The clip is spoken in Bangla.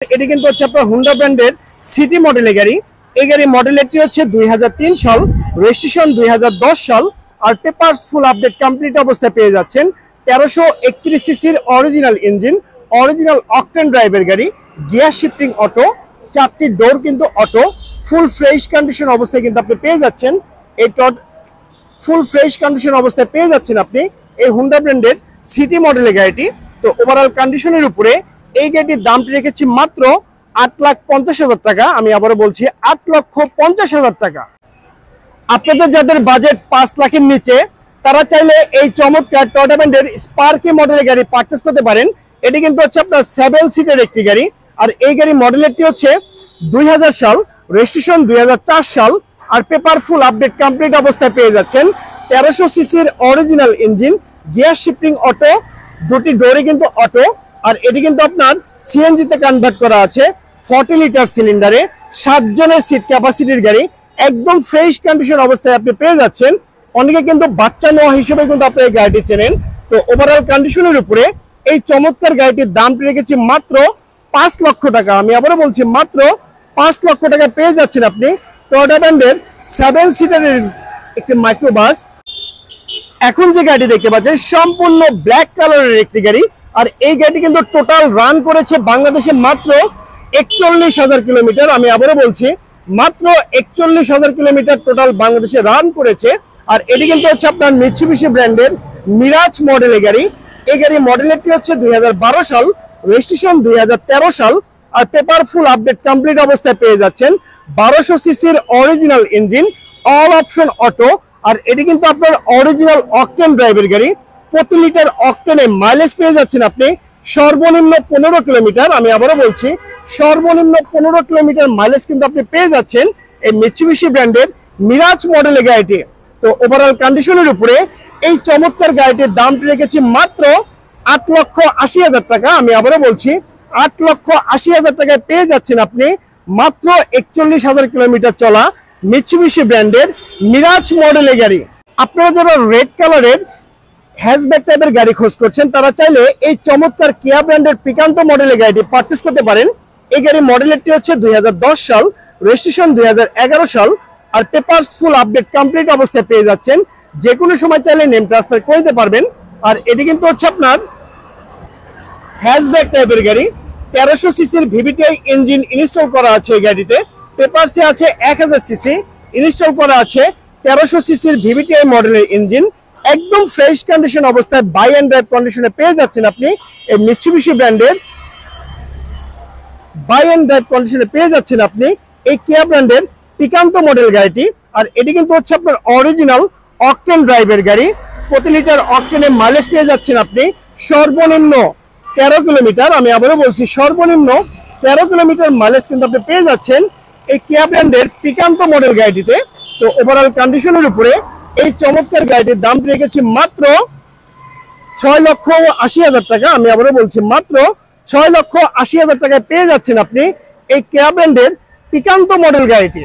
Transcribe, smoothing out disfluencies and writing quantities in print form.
এটি কিন্তু হচ্ছে আপনার হুন্ডা ব্র্যান্ডের সিটি মডেলের গাড়ি। এই গাড়ি মডেলেরটি হচ্ছে 2003 সাল, রেজিস্ট্রেশন 2010 সাল, আর পেপারস ফুল আপডেট কমপ্লিট অবস্থায় পেয়ে যাচ্ছেন। 1331 সিসির অরিজিনাল ইঞ্জিন, অরিজিনাল অকটেন ড্রাইভের গাড়ি, গিয়ার শিফটিং অটো, 4টি ডোর কিন্তু অটো, ফুল ফ্রেশ কন্ডিশন অবস্থায় কিন্তু আপনি পেয়ে যাচ্ছেন। এই ফুল ফ্রেশ কন্ডিশন অবস্থায় পেয়ে যাচ্ছেন আপনি এই হুন্ডা ব্র্যান্ডের সিটি মডেলের গাড়িটি। তো ওভারঅল কন্ডিশনের উপরে এই গাড়িটির দামটি রেখেছি মাত্র 8,50,000 টাকা। আমি আবারও বলছি 8,50,000 টাকা। আপনাদের যাদের বাজেট 5 লাখের নিচে তারা চাইলে এই চমৎকার টয়োটা ব্র্যান্ডের স্পার্কি মডেলের গাড়ি পারচেস করতে পারেন। এটি কিন্তু হচ্ছে আপনার 7 সিটের একটি গাড়ি, আর এই গাড়ি মডেলেরটি হচ্ছে 2000 সাল, রেজিস্ট্রেশন 2004 সাল, আর পেপার ফুল আপডেট কমপ্লিট অবস্থায় পেয়ে যাচ্ছেন। 1300 সিসির original engine, gear shifting auto, দুটি ডোরে কিন্তু অটো, আর এটি কিন্তু আপনার সিএনজিতে কনভার্ট করা আছে। 40 লিটার সিলিন্ডারে 7 জনের সিট ক্যাপাসিটির গাড়ি, একদম ফ্রেশ কন্ডিশন অবস্থায় আপনি পেয়ে যাচ্ছেন। অনেকে কিন্তু বাচ্চা নেওয়া হিসেবে কিন্তু আপনি এই গাড়িটি চেনেন। তো ওভারঅল কন্ডিশনের উপরে এই চমৎকার গাড়িটির দামটি রেখেছি মাত্র 5 লক্ষ টাকা। আমি আবারও বলছি মাত্র 5 লক্ষ টাকা পেয়ে যাচ্ছেন আপনি টয়োটা ব্র্যান্ডের 7 সিটারের একটি মাইক্রোবাস। এখন যে গাড়ি দেখতে পাচ্ছেন সম্পূর্ণ ব্ল্যাক কালারের একটি গাড়ি, আর এই গাড়িটি কিন্তু টোটাল রান করেছে বাংলাদেশে মাত্র 41,000 কিলোমিটার। আমি আবারও বলছি মাত্র 41,000 কিলোমিটার টোটাল বাংলাদেশে রান করেছে। আর এটি কিন্তু হচ্ছে আপনার মিৎসুবিশি ব্র্যান্ডের মিরাজ মডেলের গাড়ি। এই গাড়ি মডেলেরটি হচ্ছে 2012 সাল, রেজিস্ট্রেশন 2013 সাল, আর পেপার ফুল আপডেট কমপ্লিট অবস্থায় পেয়ে যাচ্ছেন। 1200 সিসির original engine, all option auto, আর এটি কিন্তু আপনার অরিজিনাল অকটেন ড্রাইভের গাড়ি। প্রতি লিটার অকটেনে মাইলেজ পেয়ে যাচ্ছেন আপনি সর্বনিম্ন 15 কিলোমিটার। আমি আবারও বলছি সর্বনিম্ন 15 কিলোমিটার মাইলেজ কিন্তু আপনি পেয়ে যাচ্ছেন এই মিৎসুবিশি ব্র্যান্ডের মিরাজ মডেলের গাড়িটি। তো ওভারঅল কন্ডিশনের উপরে এই চমৎকার গাড়িটির দামটি রেখেছি মাত্র 8,80,000 টাকা। আমি আবারও বলছি 8,80,000 টাকায় পেয়ে যাচ্ছেন আপনি মাত্র 41,000 কিলোমিটার চলা মিৎসুবিশি ব্র্যান্ডের মিরাজ মডেলের গাড়ি। আপনারা যারা রেড কালারের হ্যাশব্যাক টাইপের গাড়ি খোঁজ করছেন তারা চাইলে এই চমৎকার কিয়া ব্র্যান্ডের পিকান্তো মডেলের গাড়িটি পারচেস করতে পারেন। এই গাড়ি মডেলেরটি হচ্ছে 2010 সাল, রেজিস্ট্রেশন 2011 সাল, আর পেপারস ফুল আপডেট কমপ্লিট অবস্থায় পেয়ে যাচ্ছেন। যে কোনো সময় চাইলে নেম ট্রান্সফার করে দিতে পারবেন। আর এটি কিন্তু হচ্ছে আপনার হ্যাশব্যাক টাইপের গাড়ি। 1300 সিসির ভিভিটিআই ইঞ্জিন ইনস্টল করা আছে এই গাড়িতে। পেপারসে আছে 1000 সিসি, ইনস্টল করা আছে 1300 সিসির ভিভিটিআই মডেলের ইঞ্জিন। একদম ফ্রেশ কন্ডিশন অবস্থায় বাই অ্যান্ড ড্রাইভ কন্ডিশনে পেয়ে যাচ্ছেন আপনি এই মিৎসুবিশি ব্র্যান্ডের বাই অ্যান্ড ড্রাইভ কন্ডিশনে পেয়ে যাচ্ছেন আপনি এই কিয়া ব্র্যান্ডের পিকান্তো মডেল গাড়িটি। আর এটি কিন্তু হচ্ছে আপনার অরিজিনাল অকটেন ড্রাইভের গাড়ি। প্রতি লিটার অকটেনে মাইলেজ পেয়ে যাচ্ছেন আপনি সর্বনিম্ন 13 কিলোমিটার। আমি আবারও বলছি সর্বনিম্ন 13 কিলোমিটার মাইলেজ কিন্তু আপনি পেয়ে যাচ্ছেন এই কিয়া ব্র্যান্ডের পিকান্তো মডেল গাড়িটিতে। তো ওভারঅল কন্ডিশনের উপরে এই চমৎকার গাড়িটির দাম রেখেছি মাত্র 6,80,000 টাকা। আমি আবারও বলছি মাত্র 6,80,000 টাকায় পেয়ে যাচ্ছেন আপনি এই কিয়া ব্র্যান্ডের পিকান্তো মডেল গাড়িটি।